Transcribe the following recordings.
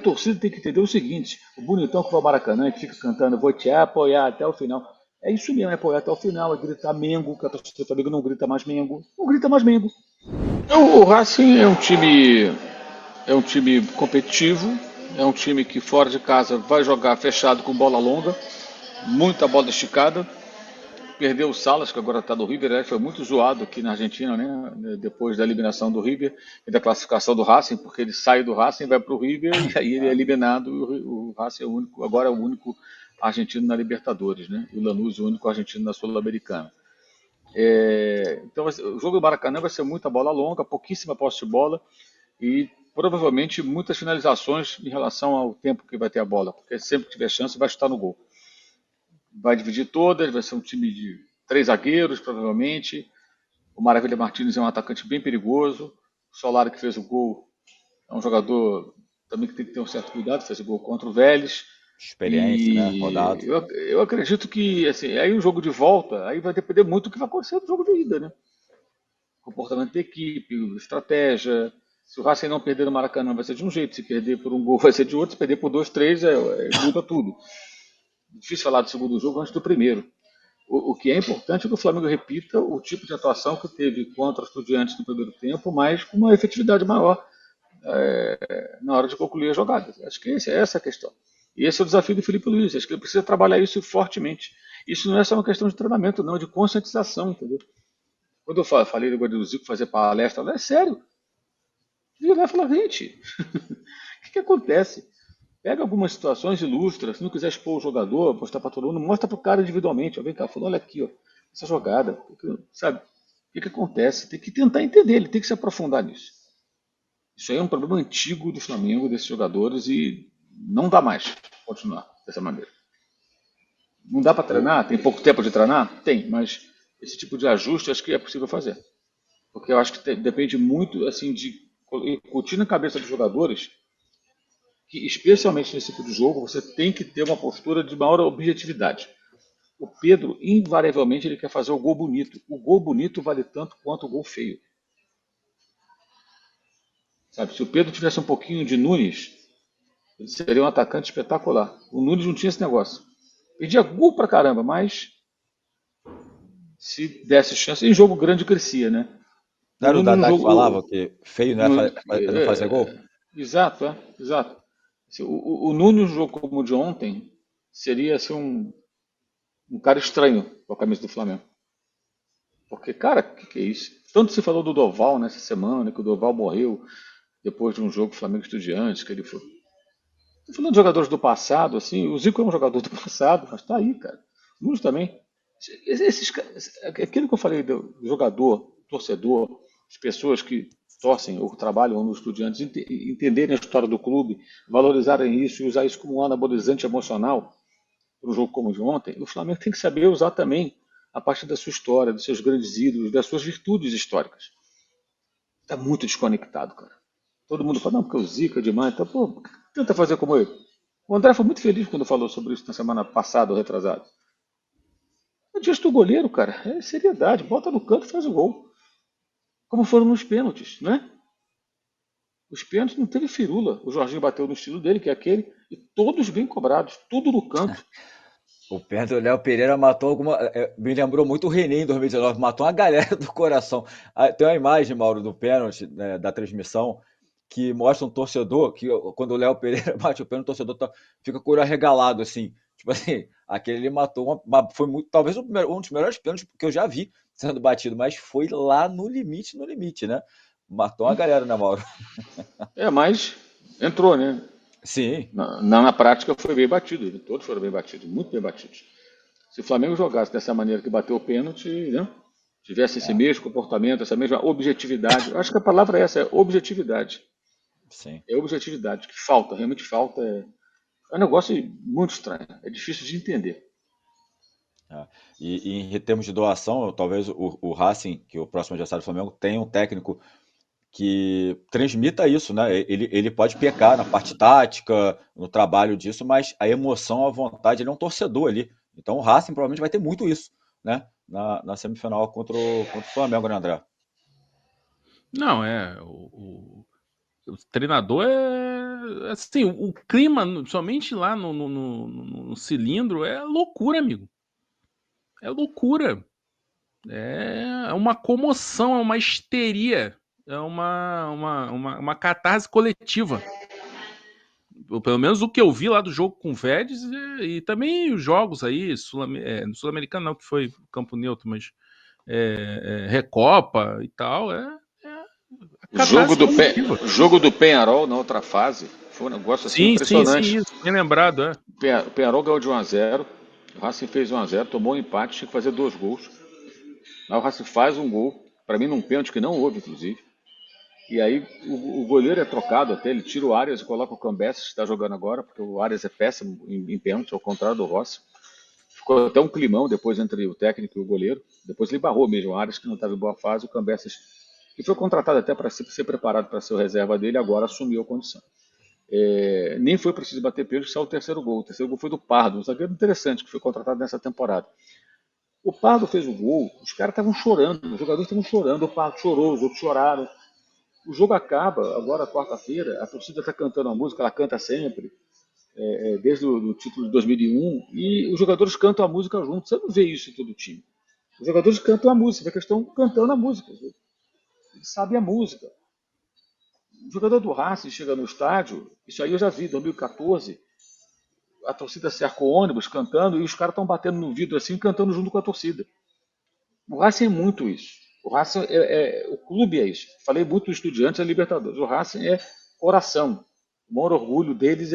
torcida tem que entender o seguinte: o bonitão que vai ao Maracanã, que fica cantando, vou te apoiar até o final. É isso mesmo, é apoiar até o final, é gritar Mengo, que a torcida do Flamengo não grita mais Mengo. Não grita mais Mengo. O Racing é um time competitivo, é um time que fora de casa vai jogar fechado com bola longa, muita bola esticada. Perdeu o Salas, que agora está no River, né? Foi muito zoado aqui na Argentina, né? Depois da eliminação do River e da classificação do Racing, porque ele sai do Racing, vai para o River e aí ele é eliminado. E o Racing é o único, agora é o único argentino na Libertadores, né? E o Lanús é o único argentino na Sul-Americana. Então o jogo do Maracanã vai ser muita bola longa, pouquíssima posse de bola e provavelmente muitas finalizações em relação ao tempo que vai ter a bola, porque sempre que tiver chance vai chutar no gol. Vai dividir todas, vai ser um time de 3 zagueiros, provavelmente. O Maravilha Martins é um atacante bem perigoso. O Solari, que fez o gol, é um jogador também que tem que ter um certo cuidado, fez o gol contra o Vélez. Experiência, né? E Rodado. eu acredito que assim, aí o jogo de volta aí vai depender muito do que vai acontecer no jogo de ida, né? Comportamento da equipe, estratégia. Se o Racing não perder no Maracanã vai ser de um jeito, se perder por um gol vai ser de outro, se perder por 2, 3 muda tudo. Difícil falar do segundo jogo antes do primeiro. O que é importante é que o Flamengo repita o tipo de atuação que teve contra os Estudiantes no primeiro tempo, mas com uma efetividade maior na hora de concluir a jogada. Acho que essa é a questão. E esse é o desafio do Felipe Luiz. Acho que ele precisa trabalhar isso fortemente. Isso não é só uma questão de treinamento, não, é de conscientização, entendeu? Quando eu falei do Zico fazer palestra, é sério. Vira lá e fala, gente, o que acontece? Pega algumas situações, ilustra. Se não quiser expor o jogador, mostrar para todo mundo, mostra para o cara individualmente. Ó, vem cá, falou, olha aqui, ó, essa jogada. Sabe? O que acontece? Tem que tentar entender, ele tem que se aprofundar nisso. Isso aí é um problema antigo do Flamengo, desses jogadores, e não dá mais continuar dessa maneira. Não dá para O, treinar? Tem pouco tempo de treinar? Tem, mas esse tipo de ajuste acho que é possível fazer. Porque eu acho que depende muito assim de incutir na cabeça dos jogadores que, especialmente nesse tipo de jogo, você tem que ter uma postura de maior objetividade. O Pedro, invariavelmente, ele quer fazer o gol bonito. O gol bonito vale tanto quanto o gol feio. Sabe? Se o Pedro tivesse um pouquinho de Nunes, ele seria um atacante espetacular. O Nunes não tinha esse negócio. Perdia gol pra caramba, mas se desse chance, em jogo grande crescia, né? não O era o Nunes no Dadá que falava jogo. que feio não, No, não fazer gol? exato, exato. O Nunes no jogo como o de ontem seria assim, um cara estranho com a camisa do Flamengo. Porque, cara, o que é isso? Tanto se falou do Doval nessa semana, que o Doval morreu depois de um jogo Flamengo Estudiantes, que ele foi. Tô falando de jogadores do passado, assim, o Zico é um jogador do passado, mas tá aí, cara. O Nunes também. Aquilo que eu falei do jogador, torcedor, as pessoas que torcem ou trabalham no Estudiantes, entenderem a história do clube, valorizarem isso e usar isso como um anabolizante emocional para um jogo como o de ontem, o Flamengo tem que saber usar também a partir da sua história, dos seus grandes ídolos, das suas virtudes históricas. Está muito desconectado, cara. Todo mundo fala, não, porque o Zica é demais. Então, pô, tenta fazer como ele. O André foi muito feliz quando falou sobre isso na semana passada ou retrasada. O diante do goleiro, cara, é seriedade. Bota no canto e faz o gol. Como foram nos pênaltis, né? Os pênaltis não teve firula. O Jorginho bateu no estilo dele, que é aquele, e todos bem cobrados, tudo no canto. O pênalti do Léo Pereira matou alguma. Me lembrou muito o René em 2019, matou uma galera do coração. Ah, tem uma imagem, Mauro, do pênalti, né, da transmissão, que mostra um torcedor, que quando o Léo Pereira bate o pênalti, o torcedor fica com o olho arregalado, assim. Tipo assim, aquele ele matou foi muito, talvez um dos melhores pênaltis que eu já vi sendo batido, mas foi lá no limite, né? Matou uma galera, né, Mauro? Mas entrou, né? Sim. Na prática foi bem batido, todos foram bem batidos, muito bem batidos. Se o Flamengo jogasse dessa maneira que bateu o pênalti, né? Tivesse esse É, mesmo comportamento, essa mesma objetividade, eu acho que a palavra é essa, é objetividade. sim. É objetividade, que falta, realmente falta. É um negócio muito estranho, é difícil de entender. É. E em termos de doação, talvez o Racing, que é o próximo adversário do Flamengo, tenha um técnico que transmita isso, né? Ele pode pecar na parte tática, no trabalho disso, mas a emoção, a vontade, ele é um torcedor ali. Então o Racing provavelmente vai ter muito isso, né? Na semifinal contra o Flamengo, né, André? Não, o treinador assim, o clima, somente lá no cilindro, é loucura, amigo. É loucura. É uma comoção, é uma histeria, é uma catarse coletiva. Pelo menos o que eu vi lá do jogo com o Vélez e também os jogos aí, no Sul-Americano não, que foi campo neutro, mas Recopa e tal, O jogo do Peñarol na outra fase foi um negócio assim sim, impressionante. isso, bem lembrado, O Peñarol ganhou de 1-0, o Racing fez 1-0, tomou um empate, tinha que fazer 2 gols. Aí o Racing faz um gol, para mim num pênalti que não houve, inclusive. E aí o goleiro é trocado até, ele tira o Arias e coloca o Cambeses, que está jogando agora, porque o Arias é péssimo em pênalti, ao contrário do Rossi. Ficou até um climão depois entre o técnico e o goleiro. Depois ele barrou mesmo o Arias, que não estava em boa fase, o Cambeses, que foi contratado até para ser preparado para ser o reserva dele, agora assumiu a condição. Nem foi preciso bater pênalti, só o terceiro gol. O terceiro gol foi do Pardo, um zagueiro interessante, que foi contratado nessa temporada. O Pardo fez o gol, os caras estavam chorando, os jogadores estavam chorando, o Pardo chorou, os outros choraram. O jogo acaba, agora quarta-feira, a torcida está cantando a música, ela canta sempre, desde o título de 2001, e os jogadores cantam a música juntos. Você não vê isso em todo o time. Os jogadores cantam a música, porque estão cantando a música. Eles sabem a música. O jogador do Racing chega no estádio, isso aí eu já vi, em 2014, a torcida cerca o ônibus cantando e os caras estão batendo no vidro assim, cantando junto com a torcida. O Racing é muito isso. O Racing o clube é isso. Falei muito dos Estudiantes e Libertadores. O Racing é coração. O maior orgulho deles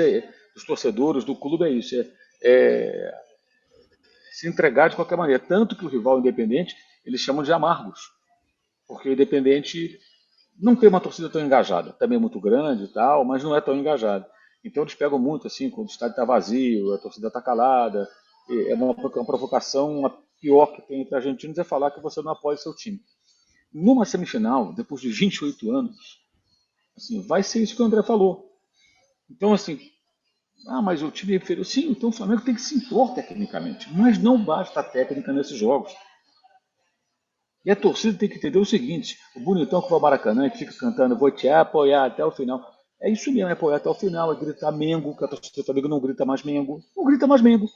dos torcedores, do clube é isso. É se entregar de qualquer maneira. Tanto que o rival Independente, eles chamam de amargos. Porque o Independente não tem uma torcida tão engajada. Também é muito grande e tal, mas não é tão engajada. Então eles pegam muito assim, quando o estádio está vazio, a torcida está calada. É uma provocação, a pior que tem entre argentinos é falar que você não apoia seu time. Numa semifinal, depois de 28 anos, assim, vai ser isso que o André falou. Então, assim, mas o time é inferior. Sim, então o Flamengo tem que se impor tecnicamente, mas não basta a técnica nesses jogos. E a torcida tem que entender o seguinte: o bonitão que vai ao Maracanã, que fica cantando, vou te apoiar até o final. É isso mesmo, é apoiar até o final, é gritar Mengo, que a torcida do Flamengo não grita mais Mengo. Não grita mais Mengo.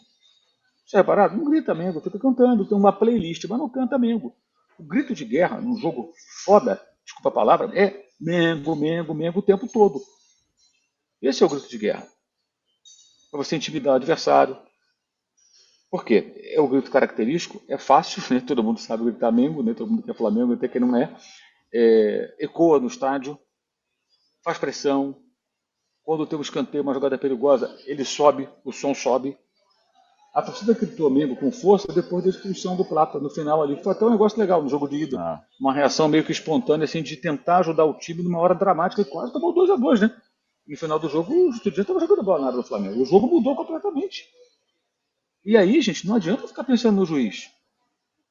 Você é reparado? Não grita Mengo, fica cantando, tem uma playlist, mas não canta Mengo. O grito de guerra num jogo foda, desculpa a palavra, é Mengo, Mengo, Mengo o tempo todo. Esse é o grito de guerra. Para você intimidar o adversário. Por quê? É o grito característico, é fácil, né? Todo mundo sabe gritar Mengo, né? Todo mundo quer Flamengo, até quem não é. Ecoa no estádio, faz pressão. Quando tem um escanteio, uma jogada perigosa, ele sobe, o som sobe. A torcida gritou Mengo com força depois da expulsão do Plata no final ali. Foi até um negócio legal no jogo de ida. Uma reação meio que espontânea, assim, de tentar ajudar o time numa hora dramática e quase tomou 2-2, né? No final do jogo, o Estudiantes estava jogando bola na área do Flamengo. O jogo mudou completamente. E aí, gente, não adianta ficar pensando no juiz.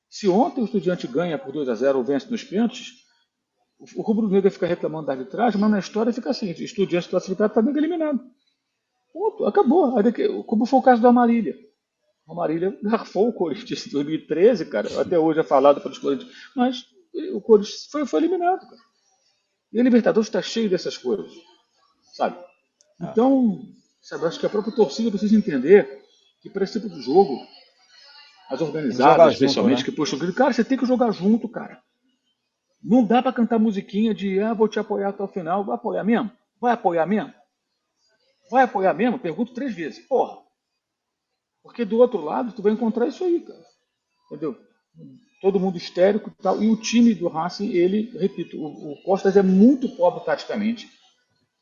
Se ontem o Estudiante ganha por 2-0 ou vence nos pênaltis, o rubro-negro fica reclamando da arbitragem, mas na história fica assim: Estudiante classificado, Flamengo eliminado. Ponto, acabou. Como foi o caso do Amarília. O Amarília garfou o Corinthians em 2013, cara. Até hoje é falado pelos Corinthians. Mas o Corinthians foi eliminado, cara. E a Libertadores está cheio dessas coisas, sabe? Então, sabe, acho que a própria torcida precisa entender que para esse tipo de jogo, as organizadas, especialmente, junto, né? Que puxam o grito, cara, você tem que jogar junto, cara. Não dá para cantar musiquinha de vou te apoiar até o final. Vai apoiar mesmo? Vai apoiar mesmo? Vai apoiar mesmo? Pergunto 3 vezes. Porra. Porque do outro lado, tu vai encontrar isso aí, cara. Entendeu? Todo mundo histérico e tal. E o time do Racing, ele, repito, o Costas é muito pobre taticamente.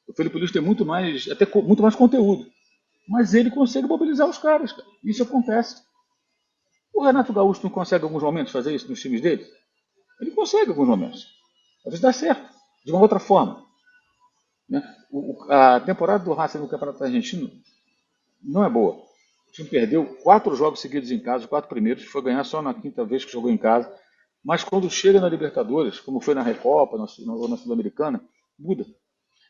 O Felipe Luiz tem muito mais conteúdo. Mas ele consegue mobilizar os caras, cara. Isso acontece. O Renato Gaúcho não consegue em alguns momentos fazer isso nos times dele? Ele consegue em alguns momentos. Às vezes dá certo, de uma outra forma. Né? A temporada do Racing no Campeonato Argentino não é boa. O time perdeu 4 jogos seguidos em casa, os 4 primeiros, foi ganhar só na 5ª vez que jogou em casa. Mas quando chega na Libertadores, como foi na Recopa ou na Sul-Americana, muda.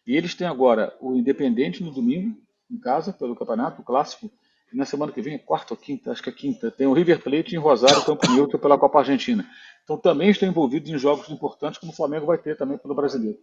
E eles têm agora o Independente no domingo, em casa, pelo campeonato, o clássico. E na semana que vem, é quarta ou quinta, acho que é quinta, tem o River Plate em Rosário, Campo Neutro, pela Copa Argentina. Então também estão envolvidos em jogos importantes, como o Flamengo vai ter também pelo Brasileiro.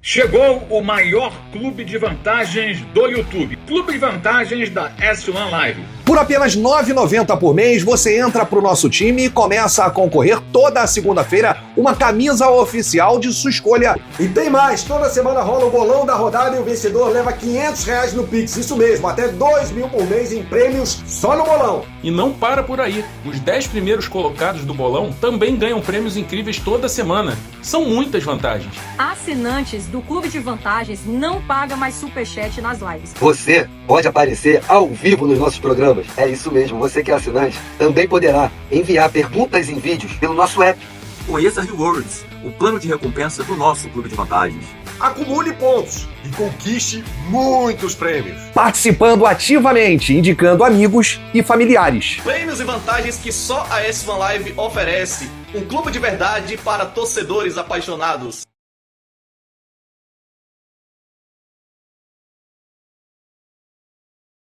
Chegou o maior clube de vantagens do YouTube. Clube de vantagens da S1 Live. Por apenas R$ 9,90 por mês, você entra pro nosso time e começa a concorrer toda segunda-feira uma camisa oficial de sua escolha. E tem mais, toda semana rola o bolão da rodada e o vencedor leva R$500 no Pix. Isso mesmo, até R$2.000 por mês em prêmios só no bolão. E não para por aí. Os 10 primeiros colocados do bolão também ganham prêmios incríveis toda semana. São muitas vantagens. Assinantes do Clube de Vantagens não pagam mais superchat nas lives. Você pode aparecer ao vivo nos nossos programas. É isso mesmo, você que é assinante também poderá enviar perguntas em vídeos pelo nosso app. Conheça Rewards, o plano de recompensa do nosso Clube de Vantagens. Acumule pontos e conquiste muitos prêmios. Participando ativamente, indicando amigos e familiares. Prêmios e vantagens que só a S1 Live oferece. Um clube de verdade para torcedores apaixonados.